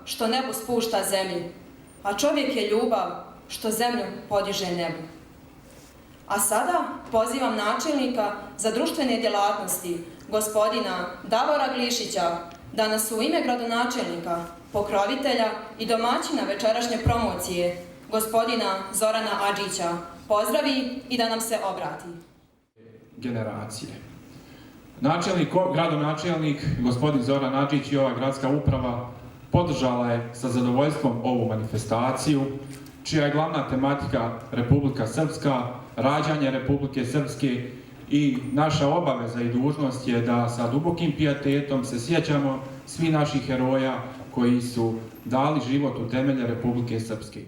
što nebo spušta zemlji, a čovjek je ljubav što zemlju podiže nebu. A sada pozivam načelnika za društvene djelatnosti, gospodina Davora Glišića, da nas u ime gradonačelnika, pokrovitelja i domaćina večerašnje promocije, gospodina Zorana Adžića, pozdravi i da nam se obrati. Generacije. Gradonačelnik, gospodin Zoran Adžić i ova gradska uprava podržala je sa zadovoljstvom ovu manifestaciju, čija je glavna tematika Republika Srpska, rađanje Republike Srpske, i naša obaveza i dužnost je da sa dubokim pijetetom se sjećamo svi naših heroja koji su dali život u temelje Republike Srpske.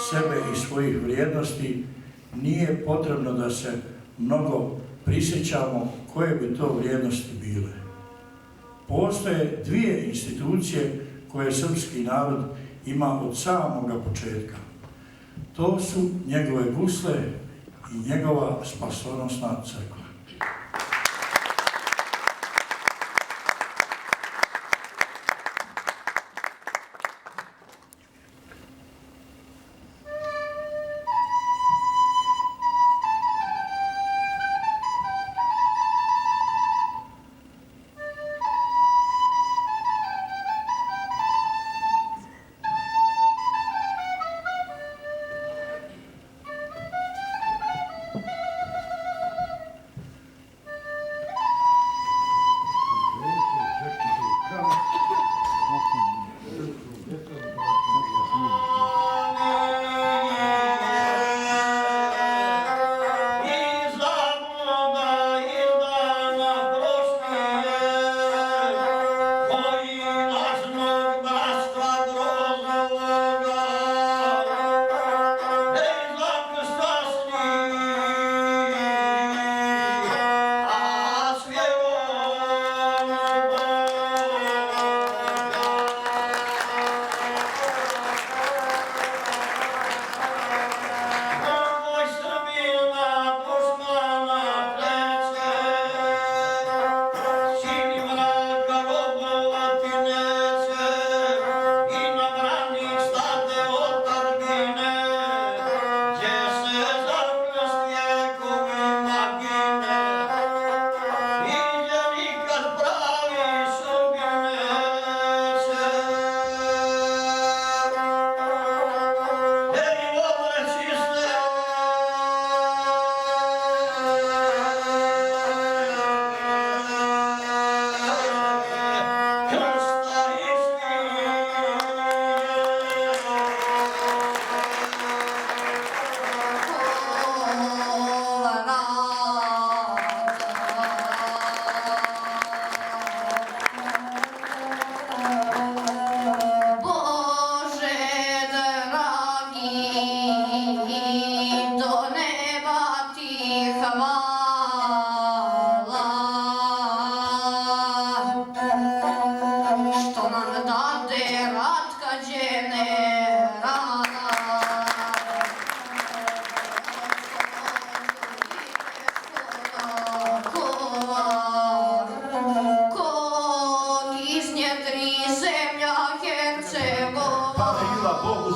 Sebe i svojih vrijednosti, nije potrebno da se mnogo prisjećamo koje bi to vrijednosti bile. Postoje dvije institucije koje srpski narod ima od samoga početka. To su njegove gusle i njegova spasonosna crkva.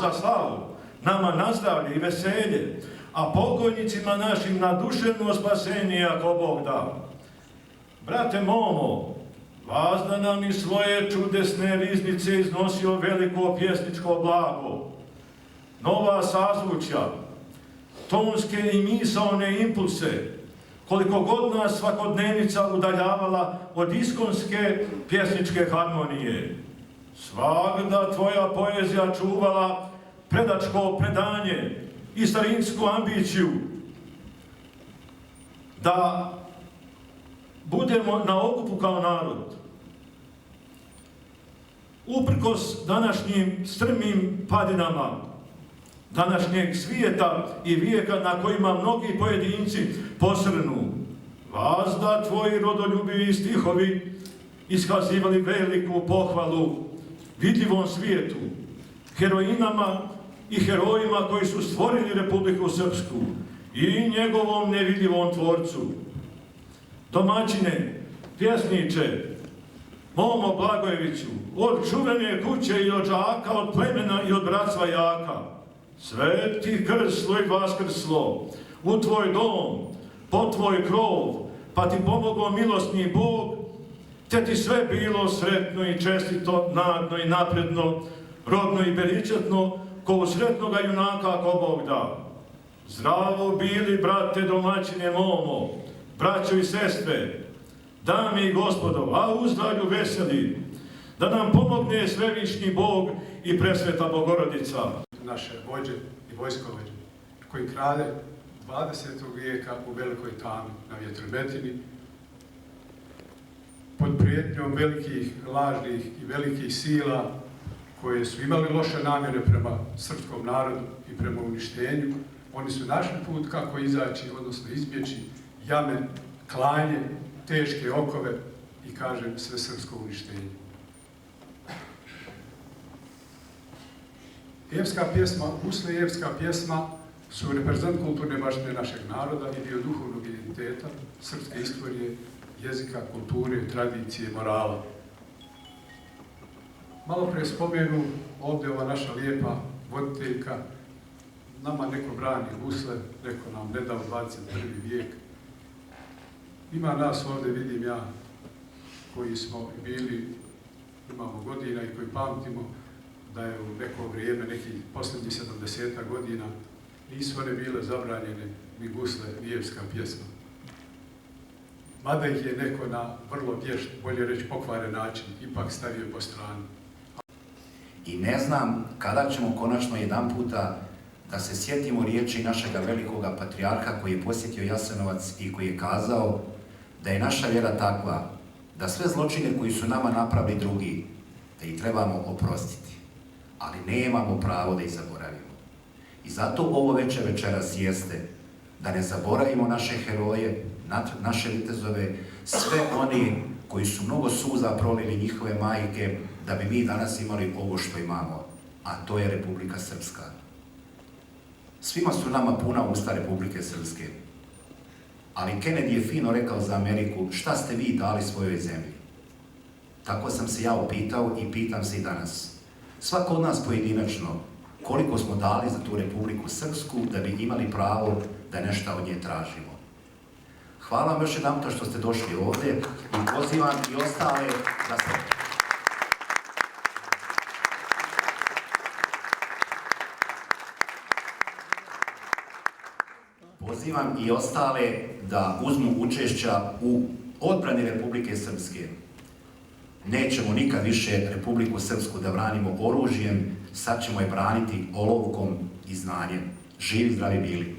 za slavu, nama na zdravlje i veselje, a pokojnicima našim na duševno spasenje ako Bog da. Brate Momo, vazda nam i svoje čudesne riznice iznosio veliko pjesničko blago, nova sazvučja, tonske i misaone impulse, koliko god nas svakodnevnica udaljavala od iskonske pjesničke harmonije. Svagda tvoja poezija čuvala predačko predanje i starinsku ambiciju da budemo na okupu kao narod. Uprkos današnjim strmim padinama današnjeg svijeta i vijeka na kojima mnogi pojedinci posrnu, vazda tvoji rodoljubivi stihovi iskazivali veliku pohvalu vidljivom svijetu, heroinama i herojima koji su stvorili Republiku Srpsku i njegovom nevidljivom tvorcu. Domaćine, pjesniče, Momo Blagojeviću, od čuvene kuće i od đaka, od plemena i od bratstva jaka, sve ti krslo i vaskrslo, u tvoj dom, po tvoj krov, pa ti pomogao milosni Bog, te ti sve bilo sretno i čestito, nadno i napredno, rodno i beričetno, ko u sretnoga junaka ko Bog da. Zdravo bili, brate domaćine Momo, braćo i sestre, dame i gospodo, a uzdalju veseli, da nam pomogne svevišnji Bog i presveta Bogorodica. Naše vođe i vojskovođe koji krade 20. vijeka u Velikoj tami na vjetrometini pod prijetnjom velikih lažnih i velikih sila koje su imali loše namjere prema srpskom narodu i prema uništenju. Oni su našli put kako izaći, odnosno izbjeći jame, klanje, teške okove i, kažem, sve srpsko uništenje. Epska pjesma, gusle i epska pjesma su reprezent kulturne baštine našeg naroda i dio duhovnog identiteta, srpske istorije, jezika, kulture, tradicije, morala. Malo prije spomenu ovdje ova naša lijepa voditeljka, nama neko brani gusle, neko nam ne dao 21. vijek. Ima nas ovdje, vidim ja, koji smo bili, imamo godina i koji pamtimo da je u neko vrijeme, nekih posljednjih 70 godina, nisu one bile zabranjene ni gusle, ni epska pjesma. Mada ih je neko na vrlo vješt, bolje reći pokvaren način, ipak stavio po strani. I ne znam kada ćemo konačno jedan puta da se sjetimo riječi našega velikoga patrijarha koji je posjetio Jasenovac i koji je kazao da je naša vjera takva da sve zločine koji su nama napravili drugi, da ih trebamo oprostiti, ali nemamo pravo da ih zaboravimo. I zato ovo večeras jeste da ne zaboravimo naše heroje, naše vitezove, sve oni koji su mnogo suza prolili njihove majke da bi mi danas imali ovo što imamo, a to je Republika Srpska. Svima su nama puna usta Republike Srpske, ali Kennedy je fino rekao za Ameriku, šta ste vi dali svojoj zemlji? Tako sam se ja upitao i pitam se i danas. Svako od nas pojedinačno, koliko smo dali za tu Republiku Srpsku da bi imali pravo da nešto od nje tražimo. Hvala vam još jedanputa što ste došli ovdje i pozivam i ostale da se... Pozivam i ostale da uzmu učešća u odbrani Republike Srpske. Nećemo nikad više Republiku Srpsku da branimo oružjem, sad ćemo je braniti olovkom i znanjem. Živi, zdravi bili!